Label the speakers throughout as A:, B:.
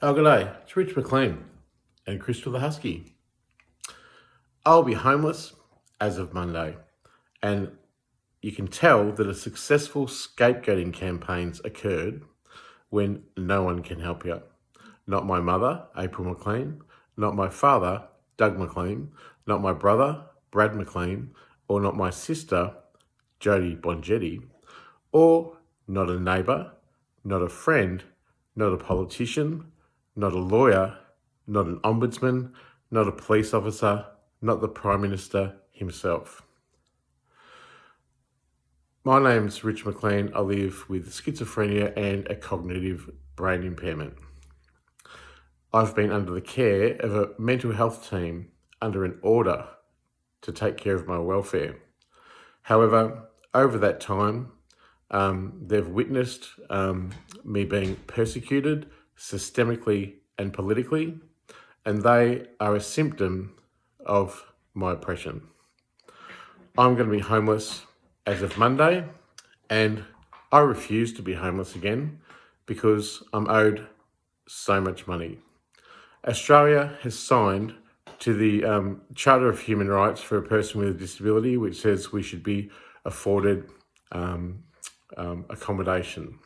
A: Oh, g'day. It's Rich McLean and Crystal the Husky. I'll be homeless as of Monday, and you can tell that a successful scapegoating campaign's occurred when no one can help you. Not my mother, April McLean, not my father, Doug McLean, not my brother, Brad McLean, or not my sister, Jodie Bongetti, or not a neighbour, not a friend, not a politician, not a lawyer, not an ombudsman, not a police officer, not the Prime Minister himself. My name's Rich McLean. I live with schizophrenia and a cognitive brain impairment. I've been under the care of a mental health team under an order to take care of my welfare. However, over that time, they've witnessed me being persecuted systemically and politically, and they are a symptom of my oppression. I'm going to be homeless as of Monday, and I refuse to be homeless again because I'm owed so much money. Australia has signed to the Charter of Human Rights for a person with a disability, which says we should be afforded accommodation.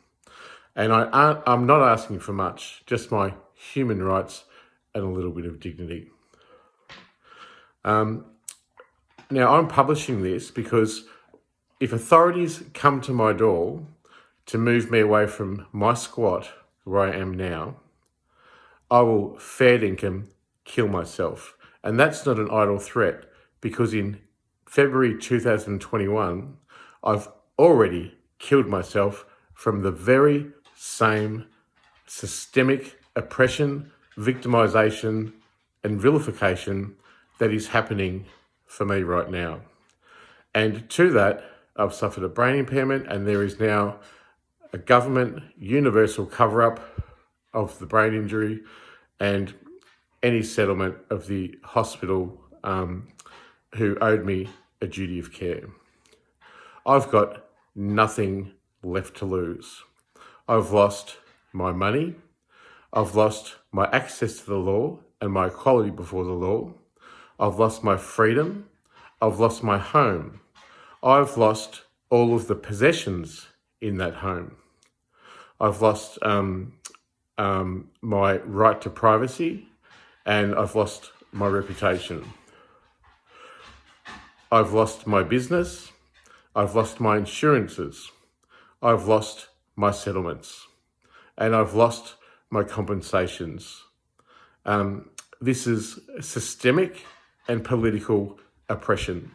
A: And I'm not asking for much, just my human rights and a little bit of dignity. Now, I'm publishing this because if authorities come to my door to move me away from my squat where I am now, I will fair dinkum kill myself. And that's not an idle threat, because in February 2021, I've already killed myself from the very same systemic oppression, victimisation and vilification that is happening for me right now. And to that, I've suffered a brain impairment, and there is now a government universal cover-up of the brain injury and any settlement of the hospital who owed me a duty of care. I've got nothing left to lose. I've lost my money. I've lost my access to the law and my equality before the law. I've lost my freedom. I've lost my home. I've lost all of the possessions in that home. I've lost my right to privacy, and I've lost my reputation. I've lost my business. I've lost my insurances. I've lost my settlements, and I've lost my compensations. This is systemic and political oppression.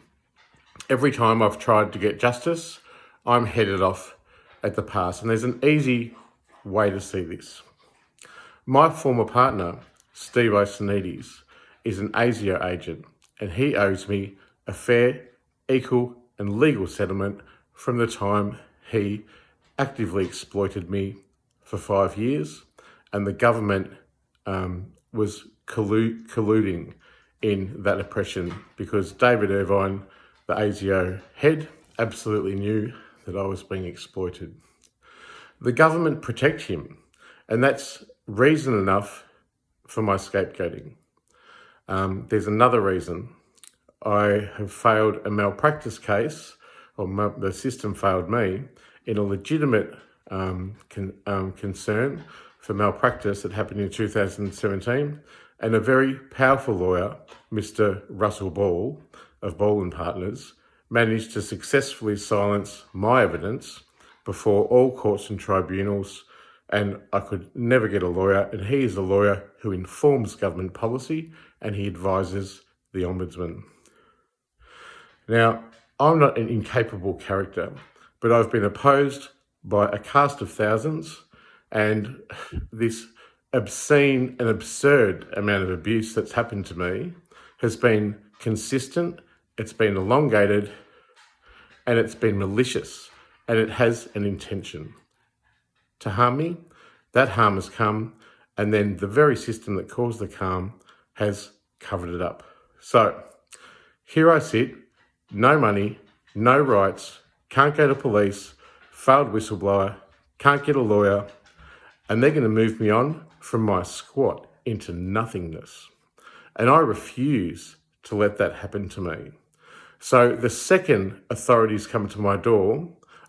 A: Every time I've tried to get justice, I'm headed off at the pass, and there's an easy way to see this. My former partner, Steve Isonides, is an ASIO agent, and he owes me a fair, equal and legal settlement from the time he actively exploited me for 5 years, and the government was colluding in that oppression, because David Irvine, the ASIO head, absolutely knew that I was being exploited. The government protect him, and that's reason enough for my scapegoating. There's another reason. I have failed a malpractice case, or the system failed me, in a legitimate concern for malpractice that happened in 2017, and a very powerful lawyer, Mr. Russell Ball of Ball and Partners, managed to successfully silence my evidence before all courts and tribunals, and I could never get a lawyer, and he is a lawyer who informs government policy, and he advises the Ombudsman. Now, I'm not an incapable character, but I've been opposed by a cast of thousands, and this obscene and absurd amount of abuse that's happened to me has been consistent, it's been elongated, and it's been malicious, and it has an intention to harm me. That harm has come, and then the very system that caused the harm has covered it up. So here I sit, no money, no rights, can't go to police, failed whistleblower, can't get a lawyer, and they're going to move me on from my squat into nothingness. And I refuse to let that happen to me. So the second authorities come to my door,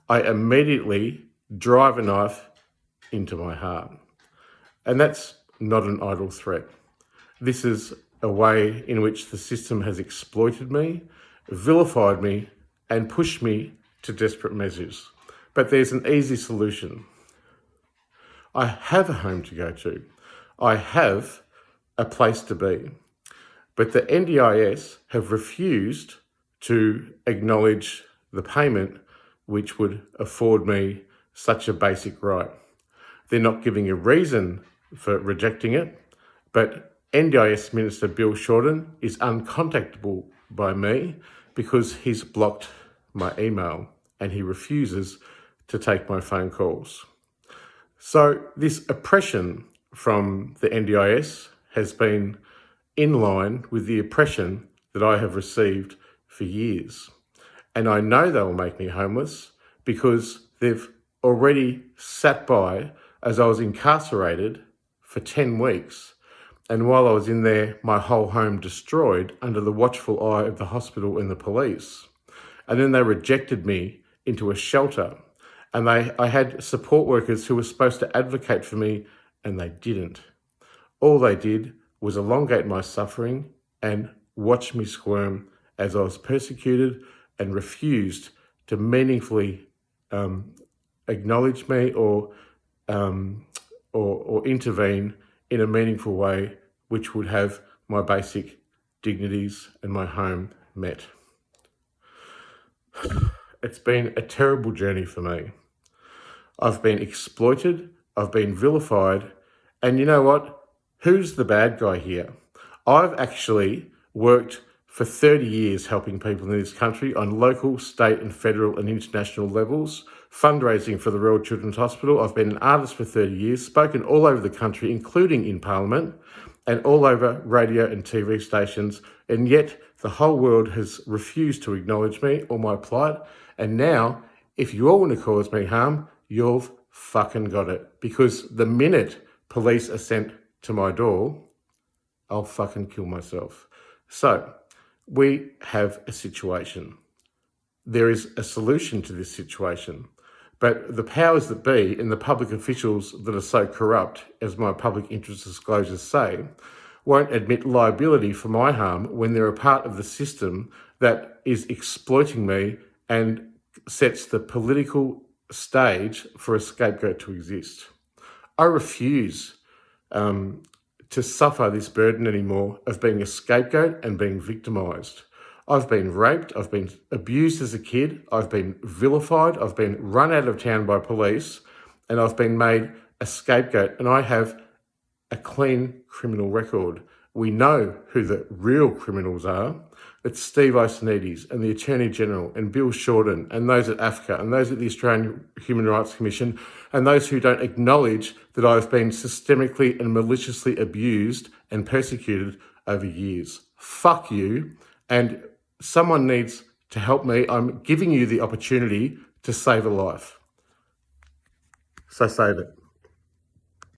A: I immediately drive a knife into my heart. And that's not an idle threat. This is a way in which the system has exploited me, vilified me, and pushed me to desperate measures. But there's an easy solution. I have a home to go to. I have a place to be. But the NDIS have refused to acknowledge the payment which would afford me such a basic right. They're not giving a reason for rejecting it, but NDIS Minister Bill Shorten is uncontactable by me because he's blocked my email and he refuses to take my phone calls. So this oppression from the NDIS has been in line with the oppression that I have received for years. And I know they will make me homeless because they've already sat by as I was incarcerated for 10 weeks. And while I was in there, my whole home destroyed under the watchful eye of the hospital and the police. And then they rejected me into a shelter. And I had support workers who were supposed to advocate for me, and they didn't. All they did was elongate my suffering and watch me squirm as I was persecuted and refused to meaningfully acknowledge me or intervene in a meaningful way which would have my basic dignities and my home met. It's been a terrible journey for me. I've been exploited, I've been vilified, and you know what? Who's the bad guy here? I've actually worked for 30 years helping people in this country on local, state and federal and international levels, fundraising for the Royal Children's Hospital. I've been an artist for 30 years, spoken all over the country, including in Parliament and all over radio and TV stations, and yet the whole world has refused to acknowledge me or my plight. And now, if you all want to cause me harm, you've fucking got it. Because the minute police are sent to my door, I'll fucking kill myself. So, we have a situation. There is a solution to this situation. But the powers that be and the public officials that are so corrupt, as my public interest disclosures say, won't admit liability for my harm when they're a part of the system that is exploiting me and sets the political stage for a scapegoat to exist. I refuse to suffer this burden anymore of being a scapegoat and being victimised. I've been raped, I've been abused as a kid, I've been vilified, I've been run out of town by police, and I've been made a scapegoat, and I have a clean criminal record. We know who the real criminals are. It's Steve Ioannidis and the Attorney General and Bill Shorten and those at AFCA and those at the Australian Human Rights Commission and those who don't acknowledge that I've been systemically and maliciously abused and persecuted over years. Fuck you, and someone needs to help me. I'm giving you the opportunity to save a life. So save it.